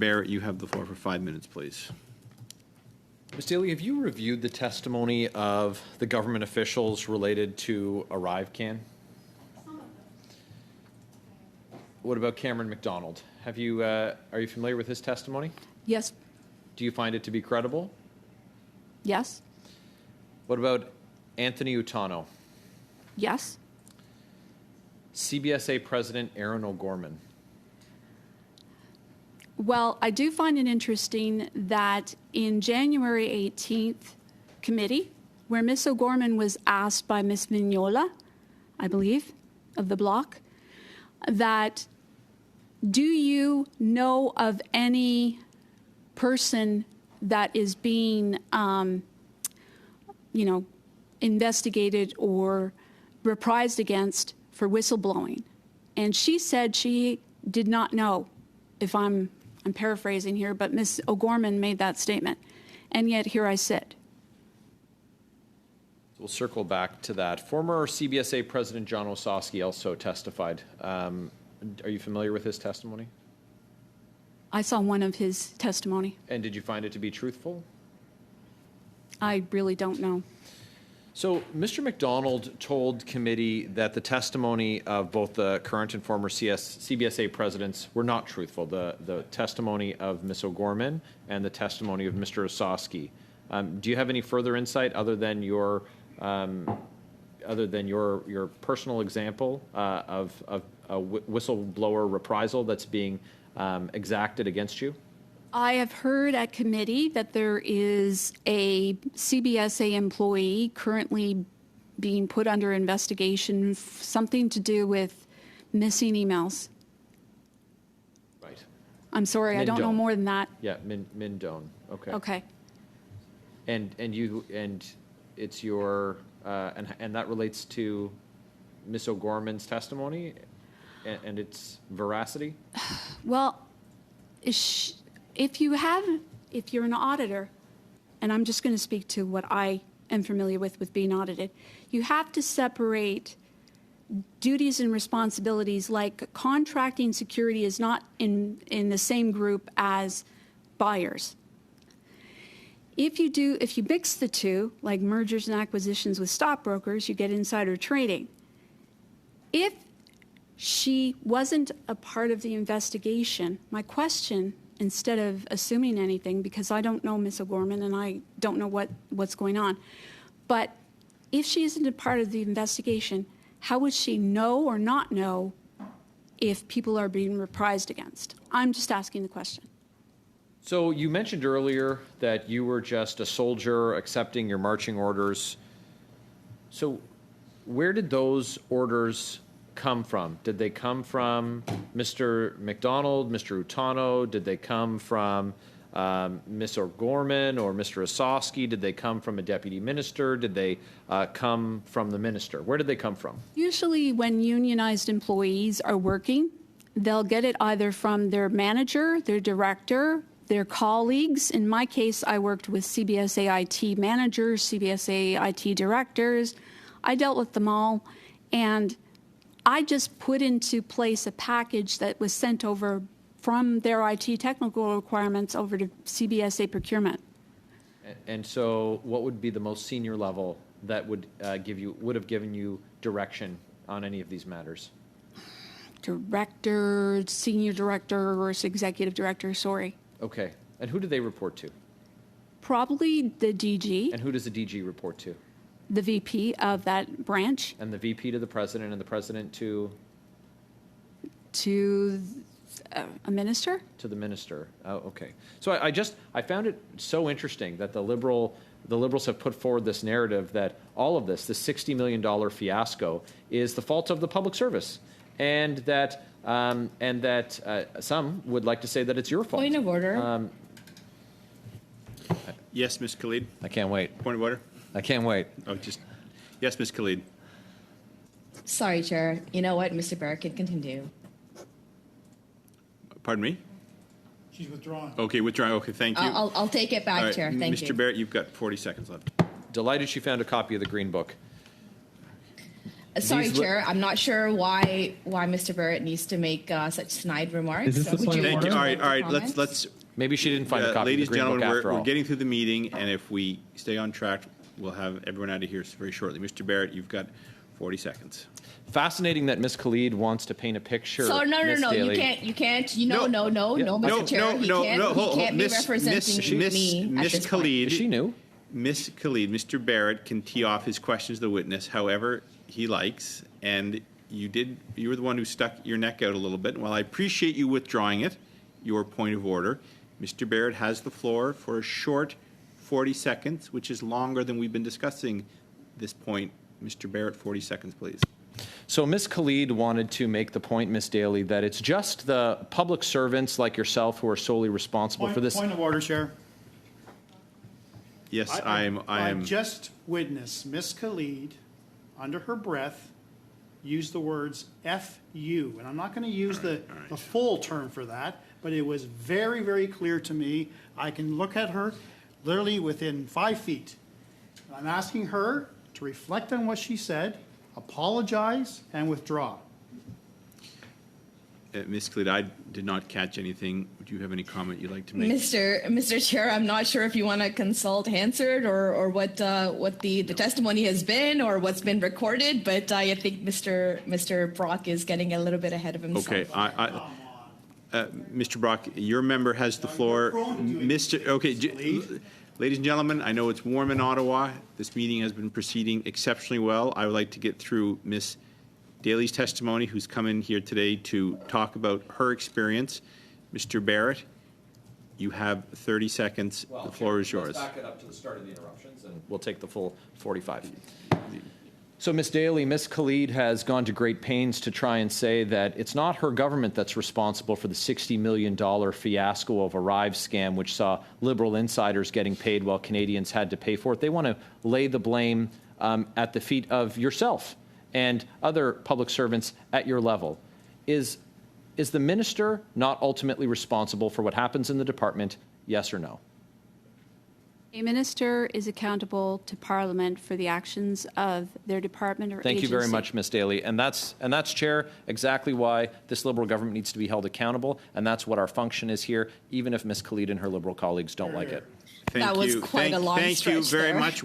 Barrett, you have the floor for 5 minutes, please. Ms. Daly, have you reviewed the testimony of the government officials related to ArriveCan? Some of them. What about Cameron McDonald? Are you familiar with his testimony? Yes. Do you find it to be credible? Yes. What about Anthony Utano? Yes. CBSA President Aaron O'Gorman? Well, I do find it interesting that in January 18th committee, where Ms. O'Gorman was asked by Ms. Vignola, I believe, of the bloc, that do you know of any person that is being, investigated or reprised against for whistleblowing? And she said she did not know, if I'm paraphrasing here, but Ms. O'Gorman made that statement. And yet here I sit. We'll circle back to that. Former CBSA President John Osowski also testified. Are you familiar with his testimony? I saw one of his testimony. And did you find it to be truthful? I really don't know. So Mr. McDonald told committee that the testimony of both the current and former CBSA presidents were not truthful. The testimony of Ms. O'Gorman and the testimony of Mr. Osowski. Do you have any further insight other than your personal example of a whistleblower reprisal that's being exacted against you? I have heard at committee that there is a CBSA employee currently being put under investigation, something to do with missing emails. Right. I'm sorry, I don't know more than that. Yeah, Min Doan. Okay. Okay. And it's your and that relates to Ms. O'Gorman's testimony and its veracity? Well, if you're an auditor, and I'm just going to speak to what I am familiar with being audited, you have to separate duties and responsibilities. Like contracting security is not in the same group as buyers. If you mix the two, like mergers and acquisitions with stockbrokers, you get insider trading. If she wasn't a part of the investigation, my question, instead of assuming anything, because I don't know Ms. O'Gorman and I don't know what's going on, but if she isn't a part of the investigation, how would she know or not know if people are being reprised against? I'm just asking the question. So you mentioned earlier that you were just a soldier accepting your marching orders. So where did those orders come from? Did they come from Mr. McDonald, Mr. Utano? Did they come from Ms. O'Gorman or Mr. Osowski? Did they come from a deputy minister? Did they come from the minister? Where did they come from? Usually when unionized employees are working, they'll get it either from their manager, their director, their colleagues. In my case, I worked with CBSA IT managers, CBSA IT directors. I dealt with them all, and I just put into place a package that was sent over from their IT technical requirements over to CBSA procurement. And so what would be the most senior level that would have given you direction on any of these matters? Director, senior director, or executive director, sorry. Okay. And who do they report to? Probably the DG. And who does the DG report to? The VP of that branch. And the VP to the president, and the president to? To a minister. To the minister. Oh, okay. So I found it so interesting that the Liberals have put forward this narrative that all of this $60 million fiasco, is the fault of the public service, and that some would like to say that it's your fault. Point of order. Yes, Ms. Khalid. I can't wait. Point of order. I can't wait. Oh, yes, Ms. Khalid. Sorry, Chair. You know what? Mr. Barrett can continue. Pardon me? She's withdrawn. Okay, withdrawing. Okay, thank you. I'll take it back, All right, Chair. Thank you. Mr. Barrett, you've got 40 seconds left. Delighted she found a copy of the Green Book. Sorry, These li- Chair. I'm not sure why Mr. Barrett needs to make such snide remarks. Is this the Would point of Thank you. order? All right, all right, Comment? let's, Maybe she didn't find a copy ladies of the and Green Book gentlemen, after we're all. getting through the meeting, and if we stay on track, we'll have everyone out of here very shortly. Mr. Barrett, you've got 40 seconds. Fascinating that Ms. Khalid wants to paint a picture. So no, Ms. you Daly. can't. No. No, Mr. Chair, he can't be representing me at Miss this point. Khalid. Is she new? Miss Khalid, Mr. Barrett can tee off his questions to the witness however he likes, and you were the one who stuck your neck out a little bit. And while I appreciate you withdrawing it, your point of order, Mr. Barrett has the floor for a short 40 seconds, which is longer than we've been discussing this point. Mr. Barrett, 40 seconds, please. So Ms. Khalid wanted to make the point, Ms. Daly, that it's just the public servants like yourself who are solely responsible for this. Point of order, Chair. Yes, I am. just witnessed Miss Khalid, under her breath, use the words "F-U," and I'm not going to use the full term for that, but it was very, very clear to me. I can look at her literally within 5 feet. I'm asking her to reflect on what she said, apologize, and withdraw. Ms. Khalid, I did not catch anything. Would you have any comment you'd like to make? Mr. Chair, I'm not sure if you want to consult Hansard or what the testimony has been or what's been recorded, but I think Mr. Brock is getting a little bit ahead of himself. Okay, Mr. Brock, your member has the floor. Ladies and gentlemen, I know it's warm in Ottawa. This meeting has been proceeding exceptionally well. I would like to get through Ms. Daly's testimony, who's come in here today to talk about her experience. Mr. Barrett, you have 30 seconds. The floor is yours. Let's back it up to the start of the interruptions, and we'll take the full 45. So, Ms. Daly, Ms. Khalid has gone to great pains to try and say that it's not her government that's responsible for the $60 million fiasco of Arrive scam, which saw Liberal insiders getting paid while Canadians had to pay for it. They want to lay the blame at the feet of yourself and other public servants at your level. Is the minister not ultimately responsible for what happens in the department, yes or no? A minister is accountable to Parliament for the actions of their department or agency. Thank you very much, Ms. Daly. And that's, Chair, exactly why this Liberal government needs to be held accountable, and that's what our function is here, even if Ms. Khalid and her Liberal colleagues don't like it. Thank That was you. quite a long Thank you stretch very there. much.